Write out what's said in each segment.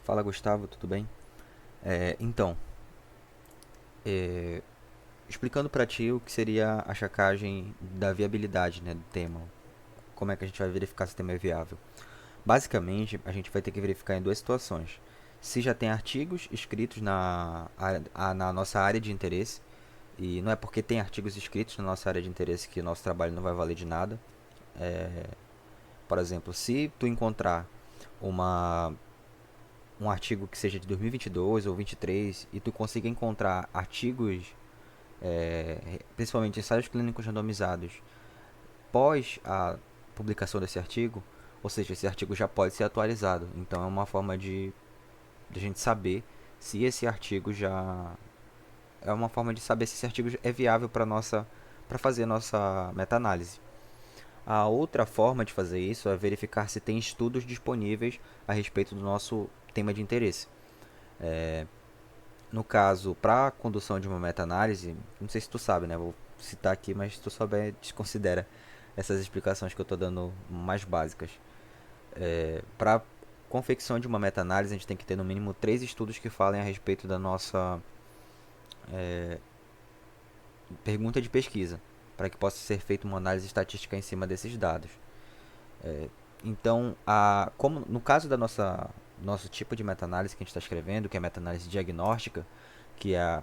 Fala, Gustavo, tudo bem? Então, é, explicando para ti o que seria a checagem da viabilidade, né, do tema. Como é que a gente vai verificar se o tema é viável? Basicamente, a gente vai ter que verificar em duas situações. Se já tem artigos escritos na nossa área de interesse, e não é porque tem artigos escritos na nossa área de interesse que o nosso trabalho não vai valer de nada. Por exemplo, se tu encontrar uma um artigo que seja de 2022 ou 23 e tu consiga encontrar artigos, principalmente ensaios clínicos randomizados, pós a publicação desse artigo, ou seja, esse artigo já pode ser atualizado. Então é uma forma de a gente saber se esse artigo já é uma forma de saber se esse artigo é viável para fazer nossa meta-análise. A outra forma de fazer isso é verificar se tem estudos disponíveis a respeito do nosso tema de interesse. No caso, para a condução de uma meta-análise, não sei se tu sabe, né? Vou citar aqui, mas se tu souber, desconsidera essas explicações que eu estou dando mais básicas. Para confecção de uma meta-análise, a gente tem que ter no mínimo 3 estudos que falem a respeito da nossa pergunta de pesquisa, para que possa ser feita uma análise estatística em cima desses dados. Então, como no caso da nosso tipo de meta-análise que a gente está escrevendo, que é meta-análise diagnóstica,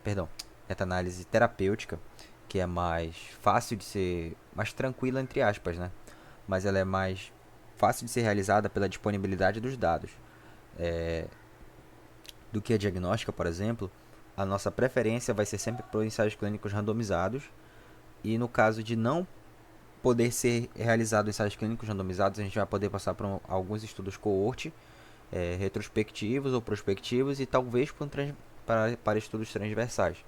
perdão, meta-análise terapêutica, que é mais fácil de ser, mais tranquila entre aspas, né? Mas ela é mais fácil de ser realizada pela disponibilidade dos dados. Do que a diagnóstica, por exemplo, a nossa preferência vai ser sempre por ensaios clínicos randomizados. E no caso de não poder ser realizado ensaios clínicos randomizados, a gente vai poder passar por alguns estudos coorte, retrospectivos ou prospectivos e talvez para estudos transversais.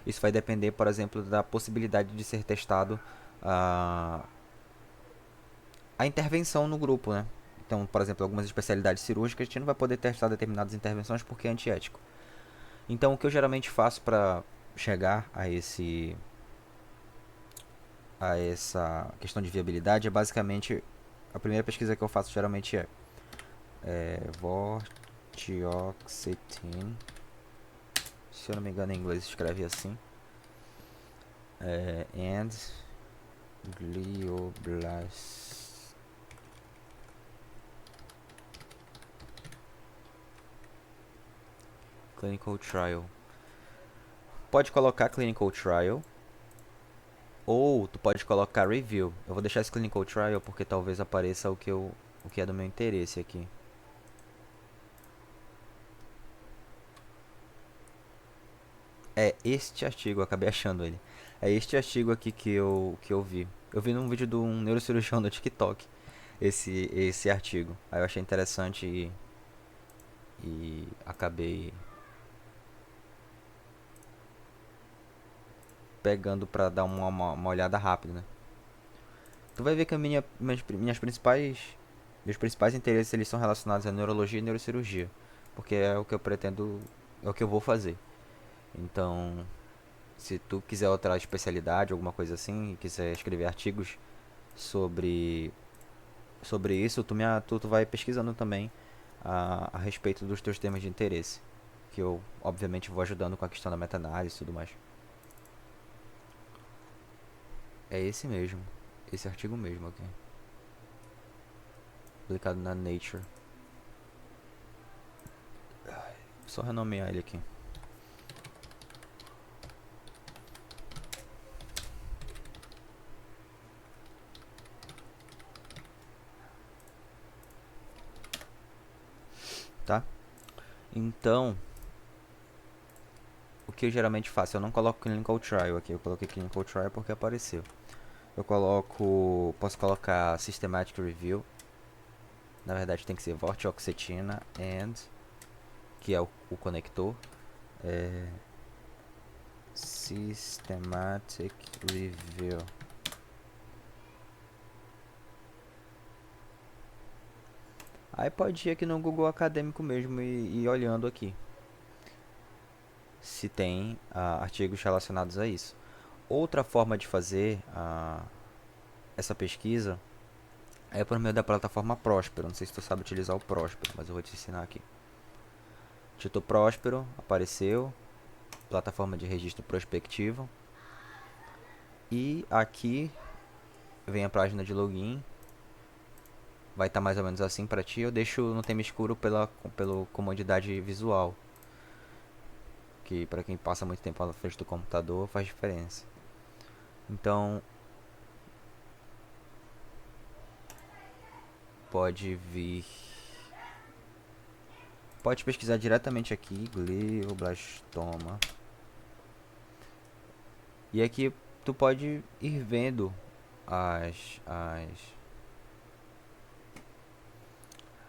Isso vai depender, por exemplo, da possibilidade de ser testado a, a intervenção no grupo, né? Então, por exemplo, algumas especialidades cirúrgicas a gente não vai poder testar determinadas intervenções porque é antiético. Então, o que eu geralmente faço para chegar a essa questão de viabilidade é basicamente a primeira pesquisa que eu faço geralmente vortioxetine, se eu não me engano em inglês escreve assim, and glioblast clinical trial. Pode colocar clinical trial ou tu pode colocar review. Eu vou deixar esse clinical trial porque talvez apareça o que é do meu interesse aqui. É este artigo, eu acabei achando ele. É este artigo aqui que eu vi. Eu vi num vídeo de um neurocirurgião no TikTok esse artigo. Aí eu achei interessante e acabei pegando pra dar uma olhada rápida, né? Tu vai ver que meus principais interesses eles são relacionados à neurologia e neurocirurgia, porque é o que eu pretendo, é o que eu vou fazer. Então, se tu quiser outra especialidade, alguma coisa assim, e quiser escrever artigos sobre sobre isso, tu vai pesquisando também a respeito dos teus temas de interesse, que eu obviamente vou ajudando com a questão da meta-análise e tudo mais. É esse mesmo, esse artigo mesmo aqui, publicado na Nature. Só renomear ele aqui. Tá? Então, o que eu geralmente faço? Eu não coloco clinical trial aqui, eu coloquei clinical trial porque apareceu. Posso colocar systematic review. Na verdade tem que ser vortioxetina and, que é o conector, systematic review. Aí pode ir aqui no Google Acadêmico mesmo e ir olhando aqui se tem artigos relacionados a isso. Outra forma de fazer essa pesquisa é por meio da plataforma Próspero. Não sei se tu sabe utilizar o Próspero, mas eu vou te ensinar aqui. Digitou Próspero, apareceu. Plataforma de registro prospectivo. E aqui vem a página de login. Vai estar mais ou menos assim para ti. Eu deixo no tema escuro pela comodidade visual, que para quem passa muito tempo à frente do computador faz diferença. Então pode vir, pode pesquisar diretamente aqui, glioblastoma. E aqui tu pode ir vendo as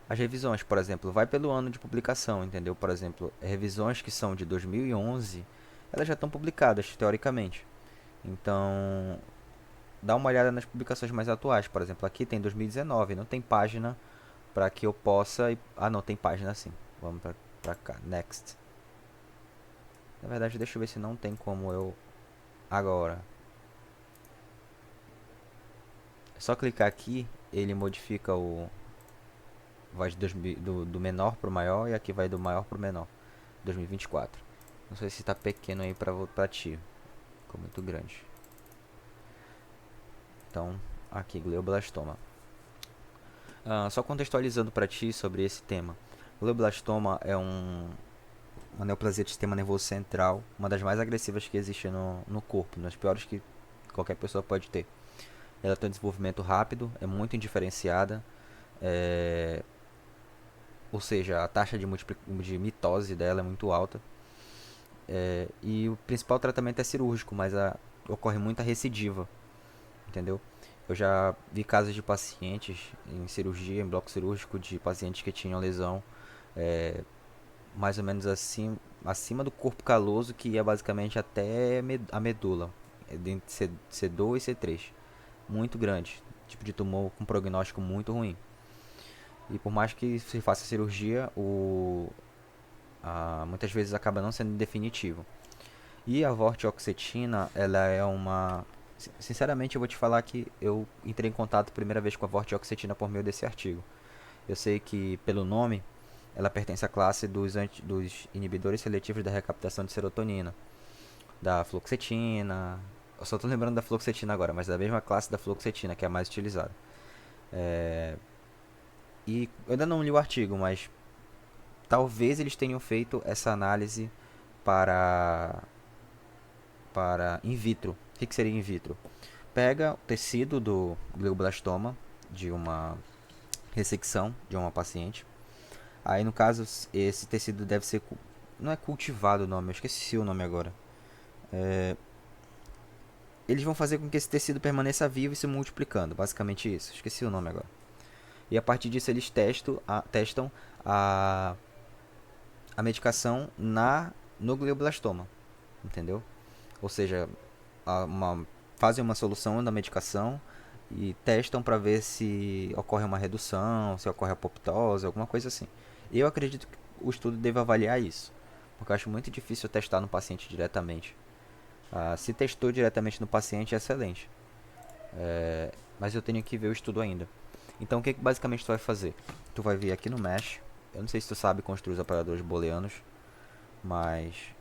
revisões, por exemplo, vai pelo ano de publicação, entendeu? Por exemplo, revisões que são de 2011, elas já estão publicadas, teoricamente. Então, dá uma olhada nas publicações mais atuais. Por exemplo, aqui tem 2019, não tem página para que eu possa... Ah, não, tem página sim. Vamos pra cá, next. Na verdade, deixa eu ver se não tem como eu... Agora. É só clicar aqui, ele modifica o... Vai do menor pro maior e aqui vai do maior pro menor. 2024. Não sei se tá pequeno aí pra ti. Ficou muito grande. Então, aqui, glioblastoma. Só contextualizando para ti sobre esse tema. Glioblastoma é uma neoplasia do sistema nervoso central, uma das mais agressivas que existe no corpo, uma das piores que qualquer pessoa pode ter. Ela tem um desenvolvimento rápido, é muito indiferenciada, ou seja, a taxa de mitose dela é muito alta. E o principal tratamento é cirúrgico, mas ocorre muita recidiva, entendeu? Eu já vi casos de pacientes em cirurgia, em bloco cirúrgico, de pacientes que tinham lesão mais ou menos assim, acima do corpo caloso, que ia basicamente até a medula, entre C2 e C3. Muito grande, tipo de tumor com prognóstico muito ruim. E por mais que se faça cirurgia, muitas vezes acaba não sendo definitivo. E a vortioxetina, ela é uma... Sinceramente, eu vou te falar que eu entrei em contato a primeira vez com a vortioxetina por meio desse artigo. Eu sei que, pelo nome, ela pertence à classe dos inibidores seletivos da recaptação de serotonina. Da fluoxetina... Eu só estou lembrando da fluoxetina agora, mas da mesma classe da fluoxetina, que é a mais utilizada. E eu ainda não li o artigo, mas talvez eles tenham feito essa análise para in vitro. O que seria in vitro? Pega o tecido do glioblastoma de uma ressecção de uma paciente. Aí, no caso, esse tecido deve ser... Não é cultivado o nome, eu esqueci o nome agora. Eles vão fazer com que esse tecido permaneça vivo e se multiplicando. Basicamente isso. Esqueci o nome agora. E a partir disso eles testam a medicação no glioblastoma. Entendeu? Ou seja, fazem uma solução da medicação e testam para ver se ocorre uma redução, se ocorre apoptose, alguma coisa assim. Eu acredito que o estudo deve avaliar isso, porque eu acho muito difícil testar no paciente diretamente. Se testou diretamente no paciente, é excelente. Mas eu tenho que ver o estudo ainda. Então, o que basicamente tu vai fazer? Tu vai vir aqui no Mesh. Eu não sei se tu sabe construir os operadores booleanos, mas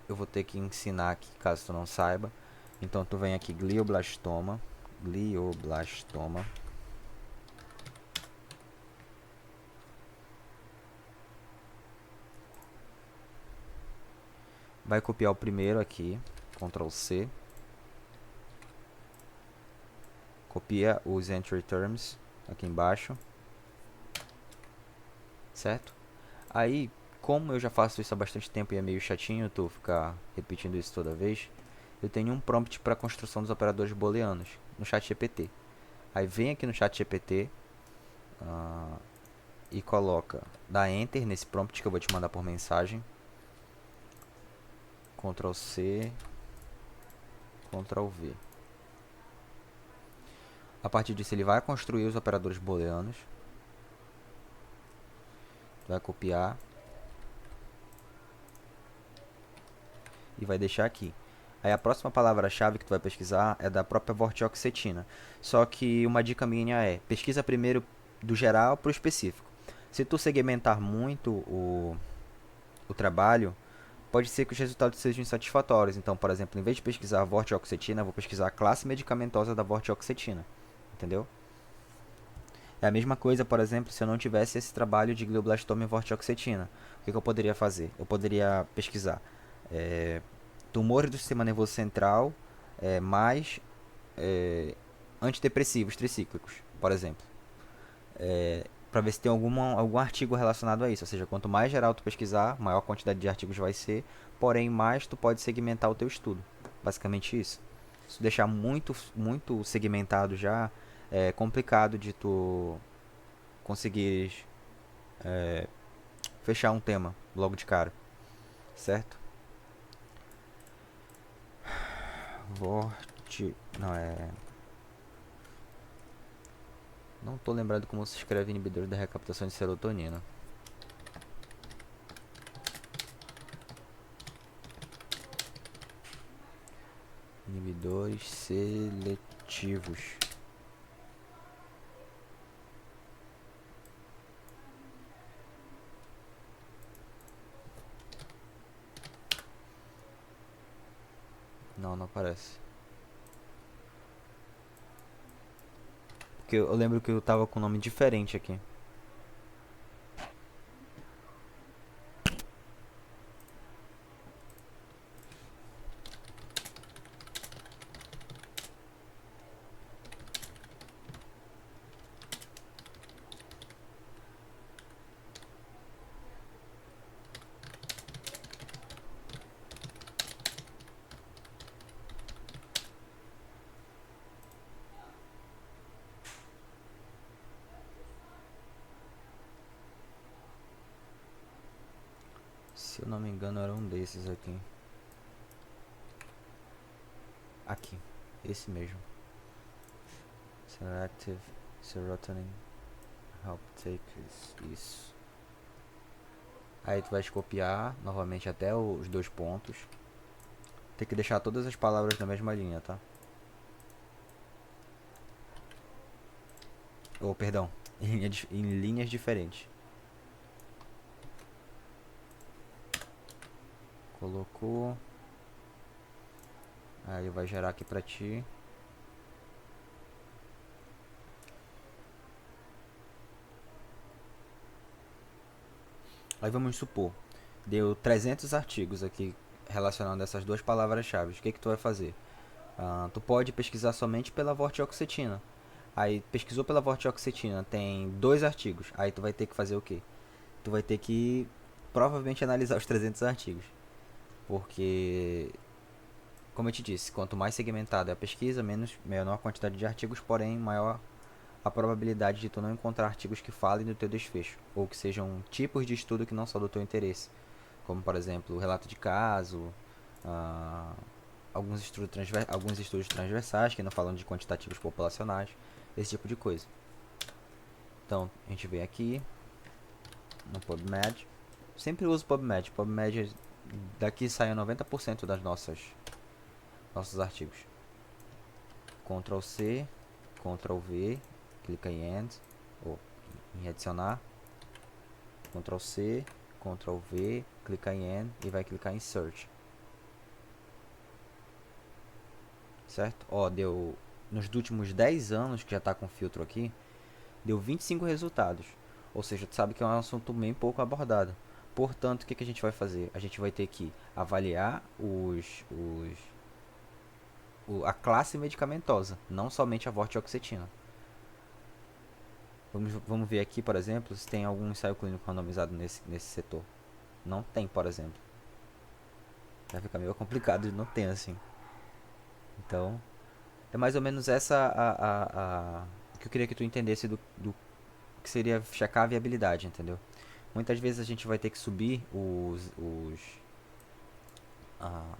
eu vou ter que ensinar aqui, caso tu não saiba. Então, tu vem aqui, glioblastoma. Vai copiar o primeiro aqui, Ctrl C. Copia os entry terms aqui embaixo, certo? Aí, como eu já faço isso há bastante tempo e é meio chatinho tu ficar repetindo isso toda vez, eu tenho um prompt para construção dos operadores booleanos no ChatGPT. Aí vem aqui no ChatGPT e coloca, dá enter nesse prompt que eu vou te mandar por mensagem. Ctrl C, Ctrl V. A partir disso ele vai construir os operadores booleanos. Vai copiar e vai deixar aqui. Aí a próxima palavra-chave que tu vai pesquisar é da própria vortioxetina. Só que uma dica minha é, pesquisa primeiro do geral para o específico. Se tu segmentar muito o trabalho, pode ser que os resultados sejam insatisfatórios. Então, por exemplo, em vez de pesquisar a vortioxetina, eu vou pesquisar a classe medicamentosa da vortioxetina. Entendeu? É a mesma coisa, por exemplo, se eu não tivesse esse trabalho de glioblastoma e vortioxetina. O que eu poderia fazer? Eu poderia pesquisar tumores do sistema nervoso central mais antidepressivos tricíclicos, por exemplo. Para ver se tem algum artigo relacionado a isso. Ou seja, quanto mais geral tu pesquisar, maior quantidade de artigos vai ser, porém mais tu pode segmentar o teu estudo. Basicamente isso. Se tu deixar muito segmentado já, é complicado de tu conseguir fechar um tema logo de cara, certo? Vorte... Não, Não tô lembrado como se escreve inibidor da recaptação de serotonina. Inibidores seletivos. Não, não aparece. Porque eu lembro que eu tava com um nome diferente aqui. Se eu não me engano, era um desses aqui. Aqui. Esse mesmo. Selective Serotonin Uptake. Isso. Aí tu vai copiar novamente até os dois pontos. Tem que deixar todas as palavras na mesma linha, tá? Ou, perdão, em linhas diferentes. Colocou. Aí vai gerar aqui pra ti. Aí vamos supor, deu 300 artigos aqui relacionando essas duas palavras-chave. O que tu vai fazer? Tu pode pesquisar somente pela vortioxetina. Aí pesquisou pela vortioxetina, tem dois artigos. Aí tu vai ter que fazer o quê? Tu vai ter que provavelmente analisar os 300 artigos. Porque, como eu te disse, quanto mais segmentada é a pesquisa, menor a quantidade de artigos, porém maior a probabilidade de tu não encontrar artigos que falem do teu desfecho, ou que sejam tipos de estudo que não são do teu interesse, como por exemplo relato de caso, ah, alguns estudos transversais que não falam de quantitativos populacionais, esse tipo de coisa. Então a gente vem aqui no PubMed, sempre uso PubMed. PubMed daqui sai 90% das nossos artigos. Ctrl C, Ctrl V, clica em End, ou em adicionar, Ctrl C, Ctrl V, clica em End e vai clicar em Search. Certo? Ó, deu nos últimos 10 anos, que já está com filtro aqui, deu 25 resultados. Ou seja, tu sabe que é um assunto bem pouco abordado. Portanto, o que a gente vai fazer? A gente vai ter que avaliar a classe medicamentosa, não somente a vortioxetina. Vamos ver aqui, por exemplo, se tem algum ensaio clínico randomizado nesse setor. Não tem, por exemplo. Vai ficar meio complicado de não ter, assim. Então, é mais ou menos o que eu queria que tu entendesse do que seria checar a viabilidade, entendeu? Muitas vezes a gente vai ter que subir ah,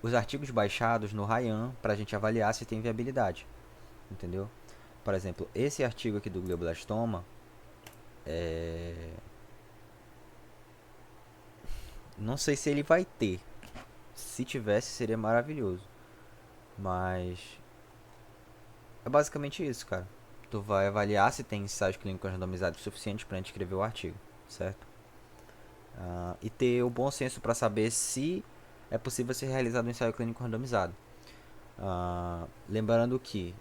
os artigos baixados no Ryan para a gente avaliar se tem viabilidade, entendeu? Por exemplo, esse artigo aqui do glioblastoma, não sei se ele vai ter. Se tivesse, seria maravilhoso. Mas é basicamente isso, cara. tu vai avaliar se tem ensaios clínicos randomizados suficientes para a gente escrever o artigo, certo? E ter o bom senso para saber se é possível ser realizado um ensaio clínico randomizado. Lembrando que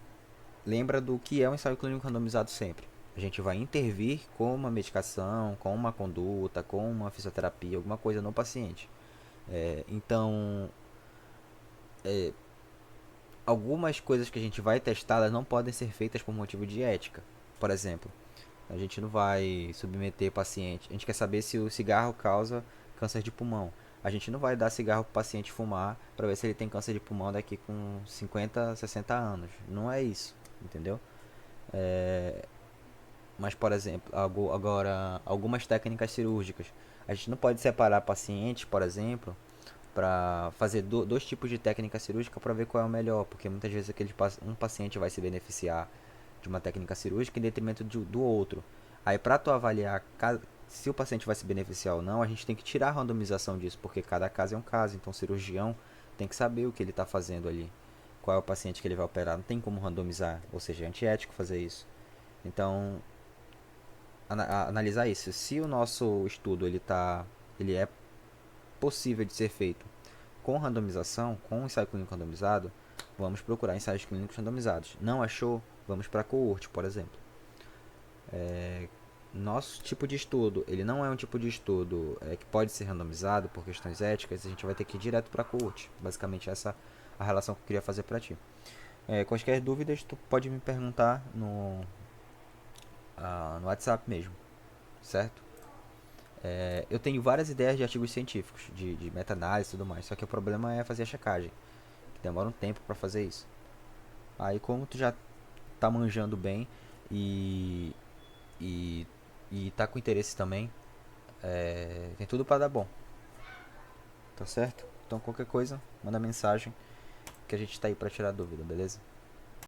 lembra do que é um ensaio clínico randomizado sempre. A gente vai intervir com uma medicação, com uma conduta, com uma fisioterapia, alguma coisa no paciente. Então, algumas coisas que a gente vai testar, elas não podem ser feitas por motivo de ética. Por exemplo, a gente não vai submeter paciente. A gente quer saber se o cigarro causa câncer de pulmão. A gente não vai dar cigarro para o paciente fumar para ver se ele tem câncer de pulmão daqui com 50, 60 anos. Não é isso, entendeu? Mas, por exemplo, agora algumas técnicas cirúrgicas. A gente não pode separar pacientes, por exemplo, para fazer dois tipos de técnica cirúrgica para ver qual é o melhor, porque muitas vezes um paciente vai se beneficiar de uma técnica cirúrgica em detrimento do outro. Aí, para tu avaliar se o paciente vai se beneficiar ou não, a gente tem que tirar a randomização disso, porque cada caso é um caso. Então, o cirurgião tem que saber o que ele está fazendo ali, qual é o paciente que ele vai operar. Não tem como randomizar, ou seja, é antiético fazer isso. Então, analisar isso. Se o nosso estudo ele é possível de ser feito com randomização, com ensaio clínico randomizado, vamos procurar ensaios clínicos randomizados. Não achou? Vamos para a coorte, por exemplo. Nosso tipo de estudo, ele não é um tipo de estudo que pode ser randomizado por questões éticas, a gente vai ter que ir direto para a coorte. Basicamente essa é a relação que eu queria fazer para ti. Quaisquer dúvidas, tu pode me perguntar no WhatsApp mesmo, certo? Eu tenho várias ideias de artigos científicos, de meta-análise e tudo mais, só que o problema é fazer a checagem, que demora um tempo para fazer isso. Aí como tu já tá manjando bem e, e, e tá com interesse também, tem tudo para dar bom, tá certo? Então qualquer coisa, manda mensagem que a gente tá aí para tirar dúvida, beleza?